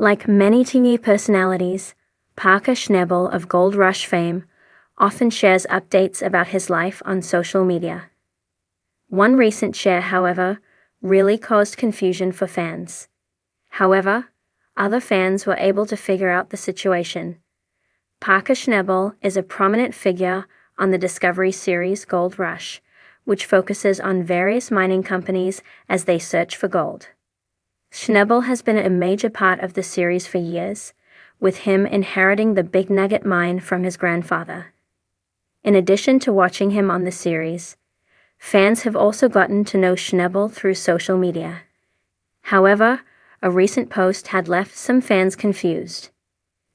Like many TV personalities, Parker Schnabel of Gold Rush fame often shares updates about his life on social media. One recent share, however, really caused confusion for fans. However, other fans were able to figure out the situation. Parker Schnabel is a prominent figure on the Discovery series Gold Rush, which focuses on various mining companies as they search for gold. Schnabel has been a major part of the series for years, with him inheriting the Big Nugget mine from his grandfather. In addition to watching him on the series, fans have also gotten to know Schnabel through social media. However, a recent post had left some fans confused.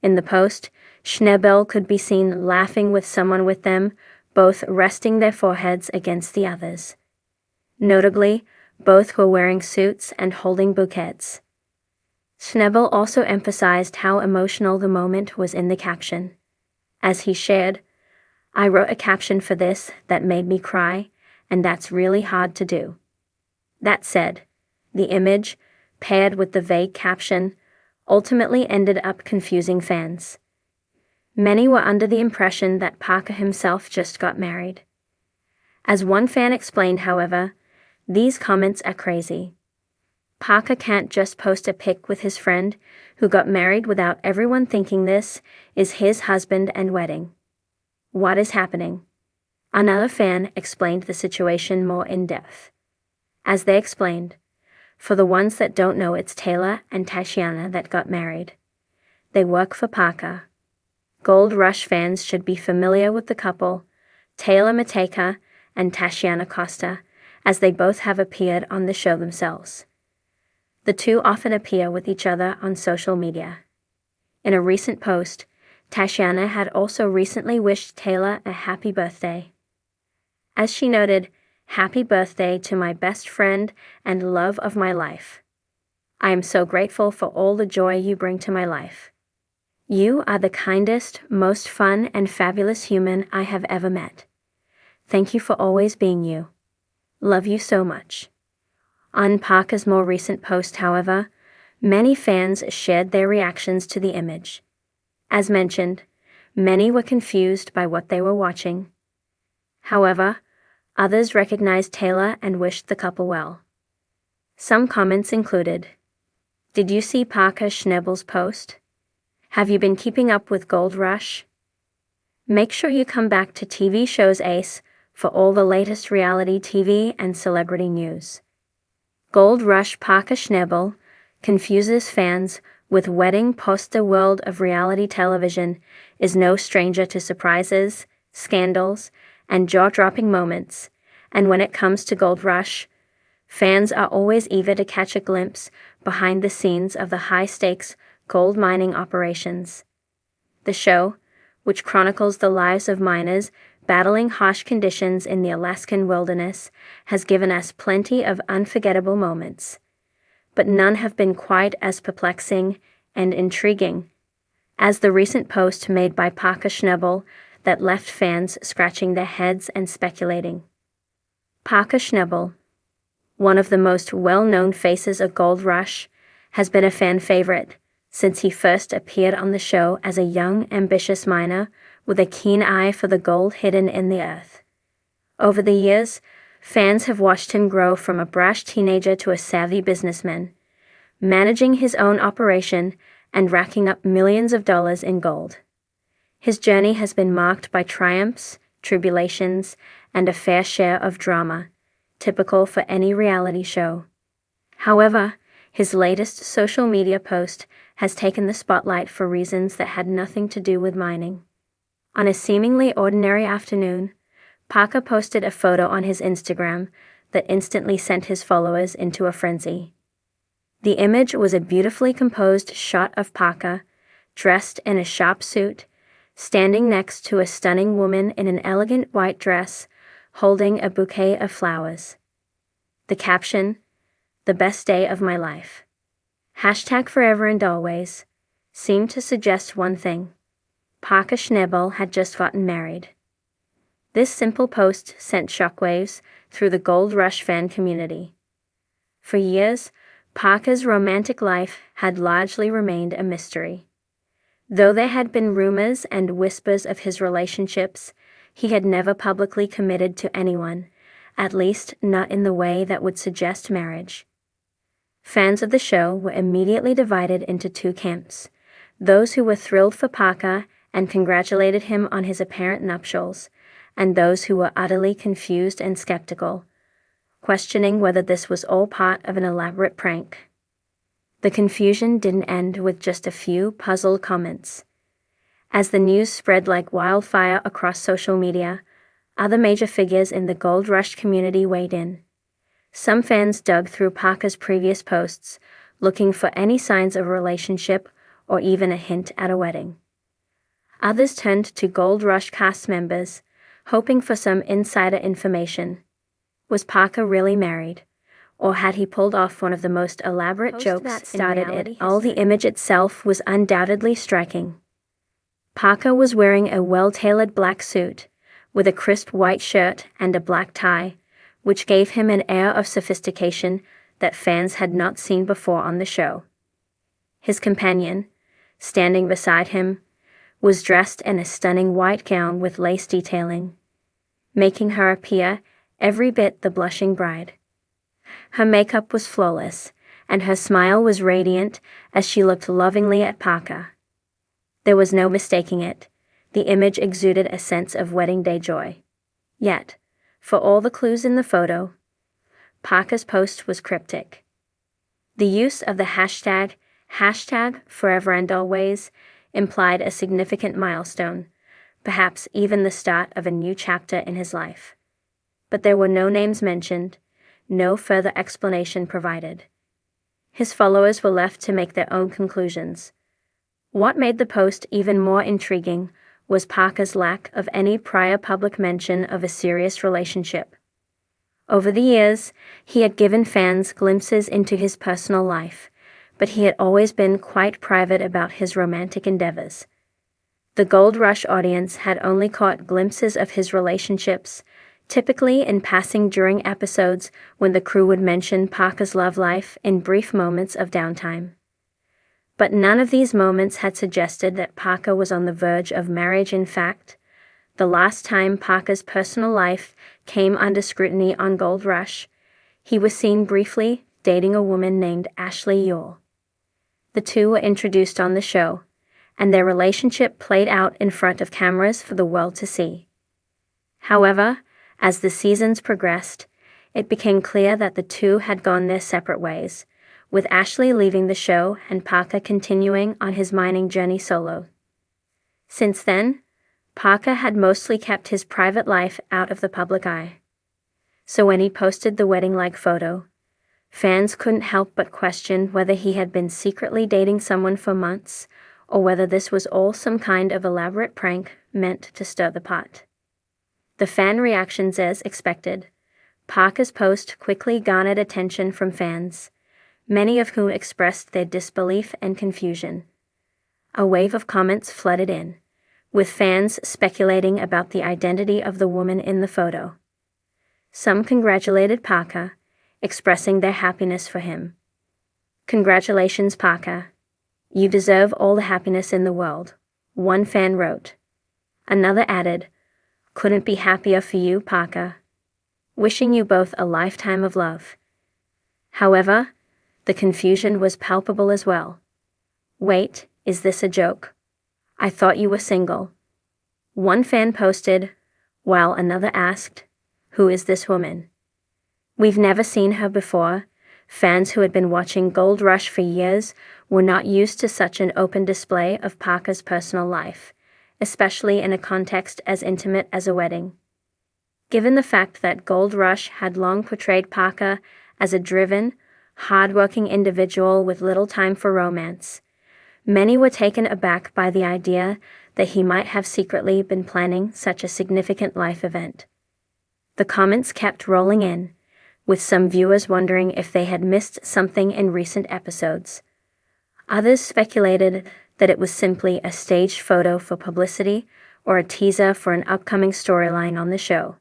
In the post, Schnabel could be seen laughing with someone, with them both resting their foreheads against the others. Notably, both were wearing suits and holding bouquets. Schnabel also emphasized how emotional the moment was in the caption. As he shared, "I wrote a caption for this that made me cry, and that's really hard to do." That said, the image, paired with the vague caption, ultimately ended up confusing fans. Many were under the impression that Parker himself just got married. As one fan explained, however, these comments are crazy. Parker can't just post a pic with his friend who got married without everyone thinking this is his husband and wedding. What is happening? Another fan explained the situation more in depth. As they explained, for the ones that don't know, it's Taylor and Tatiana that got married. They work for Parker. Gold Rush fans should be familiar with the couple, Taylor Mateka and Tatiana Costa, as they both have appeared on the show themselves. The two often appear with each other on social media. In a recent post, Tatiana had also recently wished Taylor a happy birthday. As she noted, "Happy birthday to my best friend and love of my life. I am so grateful for all the joy you bring to my life. You are the kindest, most fun and fabulous human I have ever met. Thank you for always being you. Love you so much." On Parker's more recent post, however, many fans shared their reactions to the image. As mentioned, many were confused by what they were watching. However, others recognized Taylor and wished the couple well. Some comments included, "Did you see Parker Schnabel's post? Have you been keeping up with Gold Rush? Make sure you come back to TV shows Ace for all the latest reality TV and celebrity news." Gold Rush Parker Schnabel confuses fans with wedding poster. World of reality television is no stranger to surprises, scandals, and jaw-dropping moments, and when it comes to Gold Rush, fans are always eager to catch a glimpse behind the scenes of the high-stakes gold mining operations. The show, which chronicles the lives of miners battling harsh conditions in the Alaskan wilderness, has given us plenty of unforgettable moments. But none have been quite as perplexing and intriguing as the recent post made by Parker Schnabel that left fans scratching their heads and speculating. Parker Schnabel, one of the most well-known faces of Gold Rush, has been a fan favorite since he first appeared on the show as a young, ambitious miner with a keen eye for the gold hidden in the earth. Over the years, fans have watched him grow from a brash teenager to a savvy businessman, managing his own operation and racking up millions of dollars in gold. His journey has been marked by triumphs, tribulations, and a fair share of drama, typical for any reality show. However, his latest social media post has taken the spotlight for reasons that had nothing to do with mining. On a seemingly ordinary afternoon, Parker posted a photo on his Instagram that instantly sent his followers into a frenzy. The image was a beautifully composed shot of Parker, dressed in a sharp suit, standing next to a stunning woman in an elegant white dress, holding a bouquet of flowers. The caption, "The best day of my life. #forever and always," seemed to suggest one thing. Parker Schnabel had just gotten married. This simple post sent shockwaves through the Gold Rush fan community. For years, Parker's romantic life had largely remained a mystery. Though there had been rumors and whispers of his relationships, he had never publicly committed to anyone, at least not in the way that would suggest marriage. Fans of the show were immediately divided into two camps: those who were thrilled for Parker and congratulated him on his apparent nuptials, and those who were utterly confused and skeptical, questioning whether this was all part of an elaborate prank. The confusion didn't end with just a few puzzled comments. As the news spread like wildfire across social media, other major figures in the Gold Rush community weighed in. Some fans dug through Parker's previous posts, looking for any signs of a relationship or even a hint at a wedding. Others turned to Gold Rush cast members, hoping for some insider information. Was Parker really married? Or had he pulled off one of the most elaborate jokes that started it all? The image itself was undoubtedly striking. Parker was wearing a well-tailored black suit, with a crisp white shirt and a black tie, which gave him an air of sophistication that fans had not seen before on the show. His companion, standing beside him, was dressed in a stunning white gown with lace detailing, making her appear every bit the blushing bride. Her makeup was flawless, and her smile was radiant as she looked lovingly at Parker. There was no mistaking it. The image exuded a sense of wedding day joy. Yet, for all the clues in the photo, Parker's post was cryptic. The use of the hashtag forever and always implied a significant milestone, perhaps even the start of a new chapter in his life. But there were no names mentioned, no further explanation provided. His followers were left to make their own conclusions. What made the post even more intriguing was Parker's lack of any prior public mention of a serious relationship. Over the years, he had given fans glimpses into his personal life, but he had always been quite private about his romantic endeavors. The Gold Rush audience had only caught glimpses of his relationships, typically in passing during episodes when the crew would mention Parker's love life in brief moments of downtime. But none of these moments had suggested that Parker was on the verge of marriage. In fact, the last time Parker's personal life came under scrutiny on Gold Rush, he was seen briefly dating a woman named Ashley Yule. The two were introduced on the show, and their relationship played out in front of cameras for the world to see. However, as the seasons progressed, it became clear that the two had gone their separate ways, with Ashley leaving the show and Parker continuing on his mining journey solo. Since then, Parker had mostly kept his private life out of the public eye. So when he posted the wedding-like photo, fans couldn't help but question whether he had been secretly dating someone for months, or whether this was all some kind of elaborate prank meant to stir the pot. The fan reactions as expected. Parker's post quickly garnered attention from fans, many of whom expressed their disbelief and confusion. A wave of comments flooded in, with fans speculating about the identity of the woman in the photo. Some congratulated Parker, expressing their happiness for him. "Congratulations, Parker. You deserve all the happiness in the world," one fan wrote. Another added, "Couldn't be happier for you, Parker. Wishing you both a lifetime of love." However, the confusion was palpable as well. "Wait, is this a joke? I thought you were single," one fan posted, while another asked, "Who is this woman?" "We've never seen her before." Fans who had been watching Gold Rush for years were not used to such an open display of Parker's personal life, especially in a context as intimate as a wedding. Given the fact that Gold Rush had long portrayed Parker as a driven, hard-working individual with little time for romance, many were taken aback by the idea that he might have secretly been planning such a significant life event. The comments kept rolling in, with some viewers wondering if they had missed something in recent episodes. Others speculated that it was simply a staged photo for publicity or a teaser for an upcoming storyline on the show.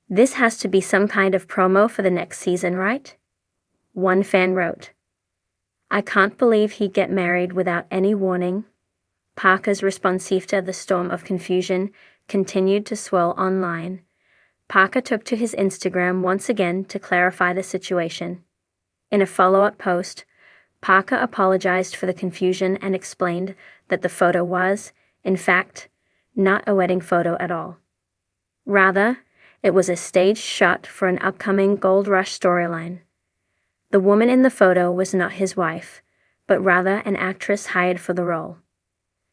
"This has to be some kind of promo for the next season, right?" one fan wrote. I can't believe he'd get married without any warning. Parker's response after the storm of confusion continued to swirl online. Parker took to his Instagram once again to clarify the situation. In a follow-up post, Parker apologized for the confusion and explained that the photo was, in fact, not a wedding photo at all. Rather, it was a staged shot for an upcoming Gold Rush storyline. The woman in the photo was not his wife, but rather an actress hired for the role.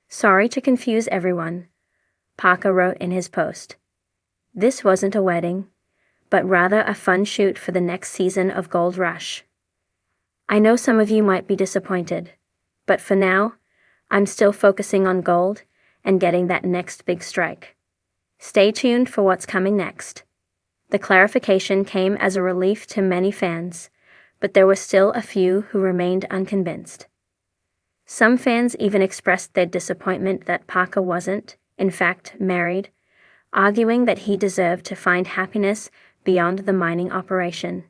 "Sorry to confuse everyone," Parker wrote in his post. "This wasn't a wedding, but rather a fun shoot for the next season of Gold Rush. I know some of you might be disappointed, but for now, I'm still focusing on gold and getting that next big strike. Stay tuned for what's coming next." The clarification came as a relief to many fans, but there were still a few who remained unconvinced. Some fans even expressed their disappointment that Parker wasn't, in fact, married, arguing that he deserved to find happiness beyond the mining operation.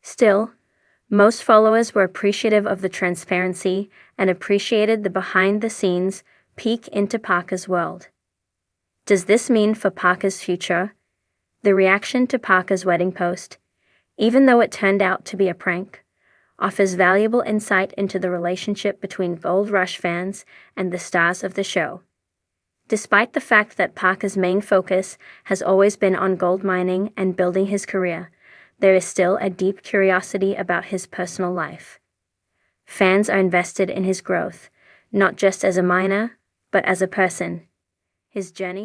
Still, most followers were appreciative of the transparency and appreciated the behind-the-scenes peek into Parker's world. Does this mean for Parker's future? The reaction to Parker's wedding post, even though it turned out to be a prank, offers valuable insight into the relationship between Gold Rush fans and the stars of the show. Despite the fact that Parker's main focus has always been on gold mining and building his career, there is still a deep curiosity about his personal life. Fans are invested in his growth, not just as a miner, but as a person. His journey